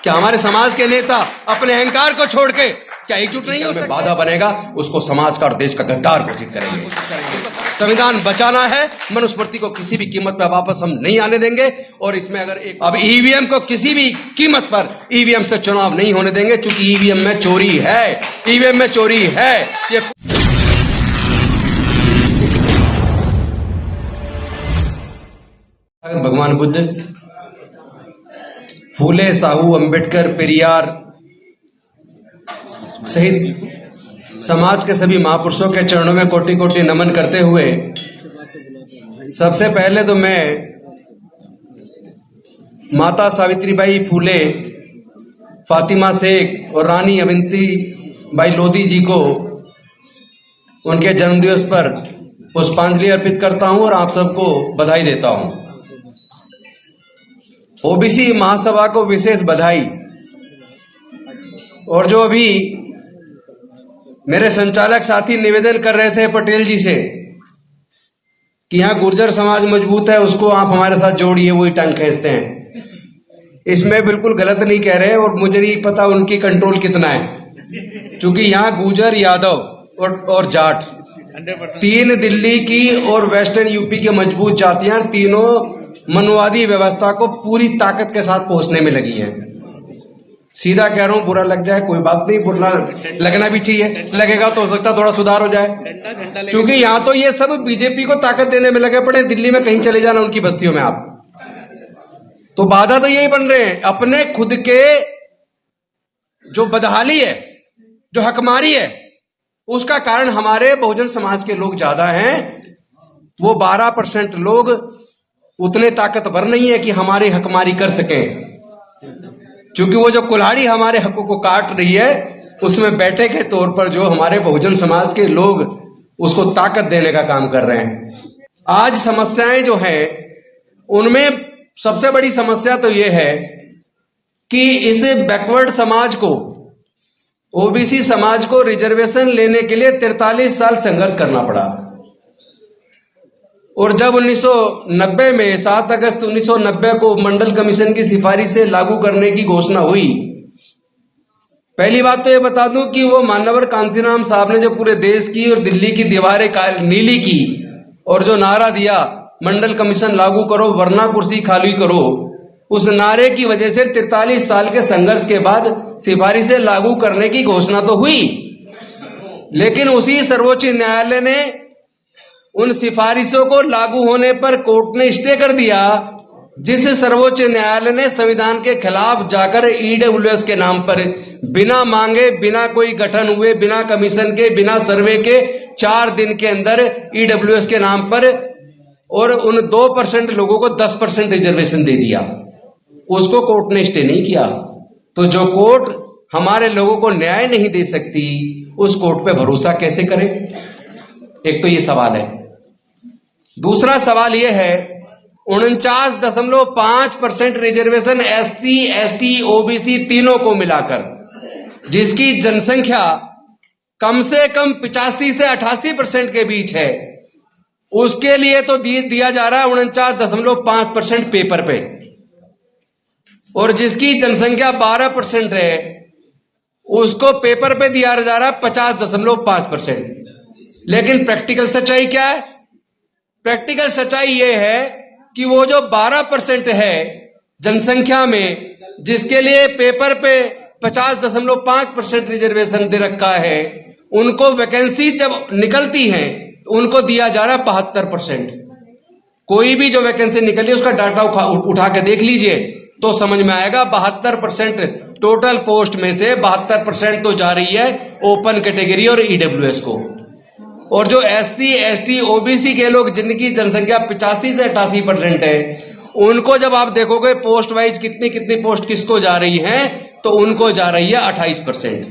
क्या हमारे समाज के नेता अपने अहंकार को छोड़ के क्या एकजुट नहीं हो सकते? बाधा बनेगा उसको समाज का और देश का गद्दार घोषित करेंगे। संविधान बचाना है, मनुस्मृति को किसी भी कीमत पर वापस हम नहीं आने देंगे। और इसमें अगर अब ईवीएम को किसी भी कीमत पर ईवीएम से चुनाव नहीं होने देंगे, क्योंकि ईवीएम में चोरी है, ईवीएम में चोरी है। ये भगवान बुद्ध, फूले, साहू, अंबेडकर, पेरियार सहित समाज के सभी महापुरुषों के चरणों में कोटि कोटि नमन करते हुए सबसे पहले तो मैं माता सावित्रीबाई फूले, फातिमा शेख और रानी अवंती बाई लोधी जी को उनके जन्मदिवस पर पुष्पांजलि अर्पित करता हूं और आप सबको बधाई देता हूं। ओबीसी महासभा को विशेष बधाई। और जो अभी मेरे संचालक साथी निवेदन कर रहे थे पटेल जी से कि यहां गुर्जर समाज मजबूत है, उसको आप हमारे साथ जोड़िए, वही टंग खींचते हैं। इसमें बिल्कुल गलत नहीं कह रहे और मुझे नहीं पता उनकी कंट्रोल कितना है, क्योंकि यहां गुर्जर, यादव और जाट तीन दिल्ली की और वेस्टर्न यूपी की मजबूत जातियां तीनों मनवादी व्यवस्था को पूरी ताकत के साथ पोषने में लगी है। सीधा कह रहा हूं, बुरा लग जाए कोई बात नहीं, बुरा लगना भी चाहिए, लगेगा तो हो सकता थोड़ा सुधार हो जाए, क्योंकि यहां तो ये सब बीजेपी को ताकत देने में लगे पड़े। दिल्ली में कहीं चले जाना उनकी बस्तियों में आप, तो बाधा तो यही बन रहे हैं। अपने खुद के जो बदहाली है, जो हकमारी है, उसका कारण हमारे बहुजन समाज के लोग ज्यादा हैं। वो 12% लोग उतने ताकतवर नहीं है कि हमारी हकमारी कर सकें, क्योंकि वो जो कुल्हाड़ी हमारे हकों को काट रही है उसमें बैठे के तौर पर जो हमारे बहुजन समाज के लोग उसको ताकत देने का काम कर रहे हैं। आज समस्याएं जो हैं उनमें सबसे बड़ी समस्या तो ये है कि इस बैकवर्ड समाज को, ओबीसी समाज को रिजर्वेशन लेने के लिए 43 साल संघर्ष करना पड़ा। और जब 1990 में 7 अगस्त 1990 को मंडल कमीशन की सिफारिश से लागू करने की घोषणा हुई, पहली बात तो ये बता दूं कि वो मान्यवर कांसीराम साहब ने जो पूरे देश की और दिल्ली की दीवारें नीली की और जो नारा दिया मंडल कमीशन लागू करो वरना कुर्सी खाली करो, उस नारे की वजह से 43 साल के संघर्ष के बाद सिफारिशें लागू करने की घोषणा तो हुई, लेकिन उसी सर्वोच्च न्यायालय ने उन सिफारिशों को लागू होने पर कोर्ट ने स्टे कर दिया, जिस सर्वोच्च न्यायालय ने संविधान के खिलाफ जाकर ईडब्ल्यूएस के नाम पर बिना मांगे, बिना कोई गठन हुए, बिना कमीशन के, बिना सर्वे के 4 दिन के अंदर ईडब्ल्यूएस के नाम पर और उन 2% लोगों को 10% रिजर्वेशन दे दिया। उसको कोर्ट ने स्टे नहीं किया। तो जो कोर्ट हमारे लोगों को न्याय नहीं दे सकती, उस कोर्ट पे भरोसा कैसे करें? एक तो ये सवाल है। दूसरा सवाल यह है, 49.5% रिजर्वेशन एससी, एसटी, ओबीसी तीनों को मिलाकर, जिसकी जनसंख्या कम से कम 85 से 88% के बीच है, उसके लिए तो दिया जा रहा है 49.5% पेपर पे, और जिसकी जनसंख्या 12% है उसको पेपर पे दिया जा रहा है 50.5%। लेकिन प्रैक्टिकल सच्चाई क्या है? प्रैक्टिकल सच्चाई यह है कि वो जो 12% है जनसंख्या में, जिसके लिए पेपर पे 50.5% रिजर्वेशन दे रखा है, उनको वैकेंसी जब निकलती है उनको दिया जा रहा है 72%। कोई भी जो वैकेंसी निकली उसका डाटा उठा के देख लीजिए तो समझ में आएगा। 72% टोटल पोस्ट में से 72% तो जा रही है ओपन कैटेगरी और ईडब्ल्यूएस को, और जो एससी, एसटी, ओबीसी के लोग जिनकी जनसंख्या 85 से 88% है, उनको जब आप देखोगे पोस्ट वाइज कितनी कितनी पोस्ट किसको जा रही है, तो उनको जा रही है 28%।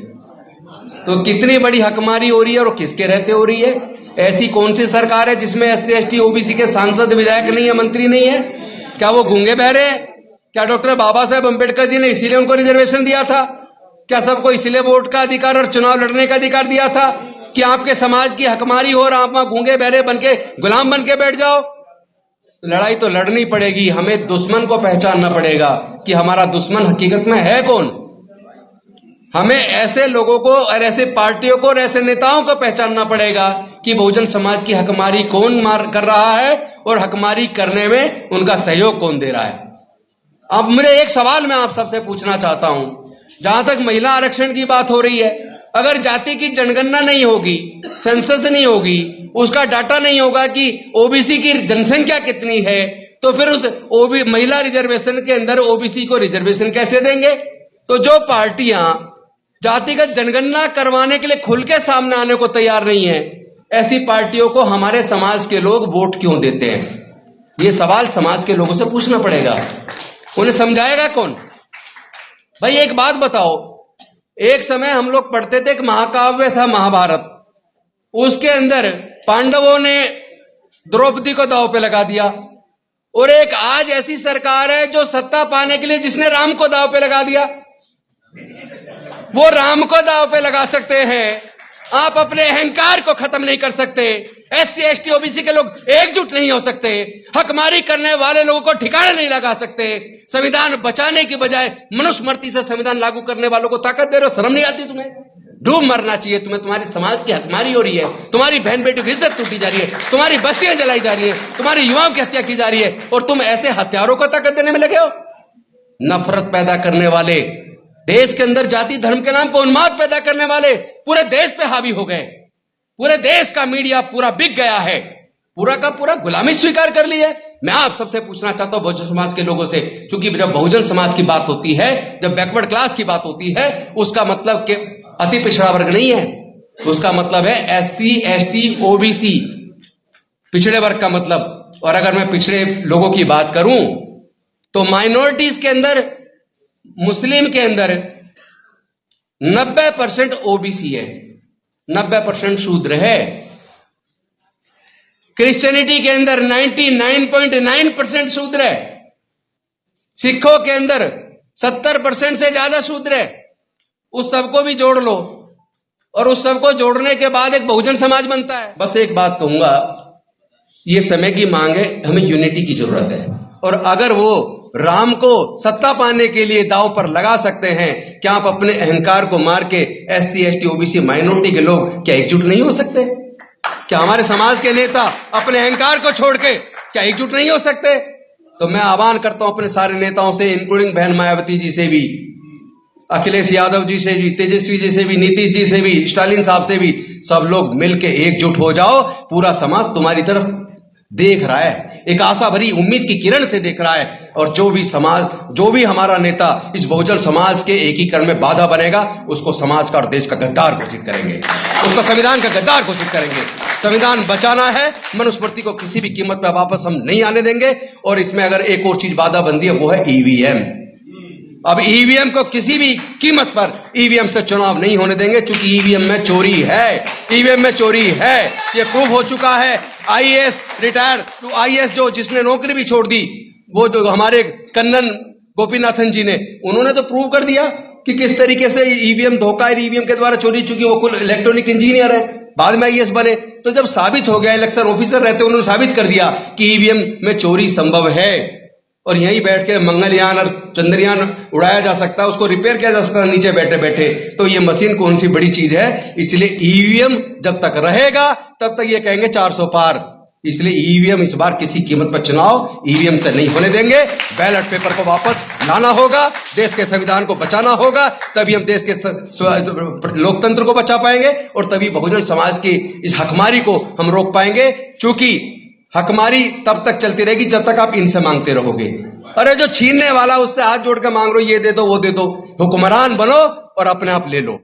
तो कितनी बड़ी हकमारी हो रही है और किसके रहते हो रही है? ऐसी कौन सी सरकार है जिसमें एससी, एसटी, ओबीसी के सांसद, विधायक नहीं है, मंत्री नहीं है? क्या वो गूंगे बहरे हैं? क्या डॉक्टर बाबा साहेब अंबेडकर जी ने इसीलिए उनको रिजर्वेशन दिया था? क्या सबको इसीलिए वोट का अधिकार और चुनाव लड़ने का अधिकार दिया था कि आपके समाज की हकमारी हो और आप वहां गूंगे बहरे बनके गुलाम बनके बैठ जाओ? लड़ाई तो लड़नी पड़ेगी, हमें दुश्मन को पहचानना पड़ेगा कि हमारा दुश्मन हकीकत में है कौन। हमें ऐसे लोगों को और ऐसे पार्टियों को और ऐसे नेताओं को पहचानना पड़ेगा कि बहुजन समाज की हकमारी कौन कर रहा है और हकमारी करने में उनका सहयोग कौन दे रहा है। अब मुझे एक सवाल मैं आप सबसे पूछना चाहता हूं, जहां तक महिला आरक्षण की बात हो रही है, अगर जाति की जनगणना नहीं होगी, सेंसस नहीं होगी, उसका डाटा नहीं होगा कि ओबीसी की जनसंख्या कितनी है, तो फिर उस महिला रिजर्वेशन के अंदर ओबीसी को रिजर्वेशन कैसे देंगे। तो जो पार्टियां जातिगत जनगणना करवाने के लिए खुल के सामने आने को तैयार नहीं है, ऐसी पार्टियों को हमारे समाज के लोग वोट क्यों देते हैं। ये सवाल समाज के लोगों से पूछना पड़ेगा। उन्हें समझाएगा कौन। भाई एक बात बताओ, एक समय हम लोग पढ़ते थे, एक महाकाव्य था महाभारत, उसके अंदर पांडवों ने द्रौपदी को दांव पे लगा दिया, और एक आज ऐसी सरकार है जो सत्ता पाने के लिए जिसने राम को दांव पे लगा दिया। वो राम को दांव पे लगा सकते हैं, आप अपने अहंकार को खत्म नहीं कर सकते। एससी एसटी ओबीसी के लोग एकजुट नहीं हो सकते, हकमारी करने वाले लोगों को ठिकाने नहीं लगा सकते। संविधान बचाने की बजाय मनुस्मृति से संविधान लागू करने वालों को ताकत दे रहे हो। शर्म नहीं आती तुम्हें? डूब मरना चाहिए तुम्हें। तुम्हारी समाज की हकमारी हो रही है, तुम्हारी बहन बेटियों की इज्जत टूटी जा रही है, तुम्हारी बस्तियां जलाई जा रही है, तुम्हारी युवाओं की हत्या की जा रही है, और तुम ऐसे हत्यारों को ताकत देने में लगे हो। नफरत पैदा करने वाले, देश के अंदर जाति धर्म के नाम पर उन्माद पैदा करने वाले पूरे देश पे हावी हो गए। पूरे देश का मीडिया पूरा बिक गया है, पूरा का पूरा गुलामी स्वीकार कर ली है। मैं आप सबसे पूछना चाहता हूं बहुजन समाज के लोगों से, क्योंकि जब बहुजन समाज की बात होती है, जब बैकवर्ड क्लास की बात होती है, उसका मतलब कि अति पिछड़ा वर्ग नहीं है, उसका मतलब है एससी एसटी ओबीसी, पिछड़े वर्ग का मतलब। और अगर मैं पिछड़े लोगों की बात करूं तो माइनॉरिटीज के अंदर, मुस्लिम के अंदर 90% ओबीसी है, 90% शूद्र है। क्रिश्चियनिटी के अंदर 99.9% शूद्र है। सिखों के अंदर 70% से ज्यादा शूद्र है। उस सबको भी जोड़ लो, और उस सबको जोड़ने के बाद एक बहुजन समाज बनता है। बस एक बात कहूंगा, ये समय की मांग है, हमें यूनिटी की जरूरत है। और अगर वो राम को सत्ता पाने के लिए दांव पर लगा सकते हैं, क्या आप अपने अहंकार को मार के एससी एसटी ओबीसी माइनॉरिटी के लोग क्या एकजुट नहीं हो सकते? क्या हमारे समाज के नेता अपने अहंकार को छोड़ के क्या एकजुट नहीं हो सकते? तो मैं आह्वान करता हूं अपने सारे नेताओं से, इंक्लूडिंग बहन मायावती जी से भी, अखिलेश यादव जी से भी, तेजस्वी जी से भी, नीतीश जी से भी, स्टालिन साहब से भी, सब लोग मिलकर एकजुट हो जाओ। पूरा समाज तुम्हारी तरफ देख रहा है, एक आशा भरी उम्मीद की किरण से देख रहा है। और जो भी समाज, जो भी हमारा नेता इस बहुजन समाज के एकीकरण में बाधा बनेगा, उसको समाज का और देश का गद्दार घोषित करेंगे, उसको संविधान का गद्दार घोषित करेंगे। संविधान बचाना है, मनुस्मृति को किसी भी कीमत पर वापस हम नहीं आने देंगे। और इसमें अगर एक और चीज बाधा बनती है, वो है ईवीएम। अब ईवीएम को किसी भी कीमत पर ईवीएम से चुनाव नहीं होने देंगे, क्योंकि ईवीएम में चोरी है, ईवीएम में चोरी है, ये प्रूव हो चुका है। आईएएस रिटायर टू आईएएस जो जिसने नौकरी भी छोड़ दी, वो जो हमारे कन्नन गोपीनाथन जी ने, उन्होंने तो प्रूव कर दिया कि किस तरीके से ईवीएम धोखा है, ईवीएम के द्वारा चोरी, चूंकि वो खुद इलेक्ट्रॉनिक इंजीनियर है, बाद में आईएएस बने। तो जब साबित हो गया, इलेक्शन ऑफिसर रहते उन्होंने साबित कर दिया कि ईवीएम में चोरी संभव है, और यहीं बैठ के मंगलयान और चंद्रयान उड़ाया जा सकता है, उसको रिपेयर किया जा सकता है नीचे बैठे बैठे। तो ये मशीन कौन सी बड़ी चीज है? इसलिए ईवीएम जब तक रहेगा तब तक ये कहेंगे 400 पार। इसलिए ईवीएम इस बार किसी कीमत पर चुनाव ईवीएम से नहीं होने देंगे। बैलेट पेपर को वापस लाना होगा, देश के संविधान को बचाना होगा, तभी हम देश के लोकतंत्र को बचा पाएंगे, और तभी बहुजन समाज की इस हकमारी को हम रोक पाएंगे। क्योंकि हकमारी तब तक चलती रहेगी जब तक आप इनसे मांगते रहोगे। अरे जो छीनने वाला उससे हाथ जोड़ के मांग रहे हो, ये दे दो वो दे दो। हुक्मरान बनो और अपने आप ले लो।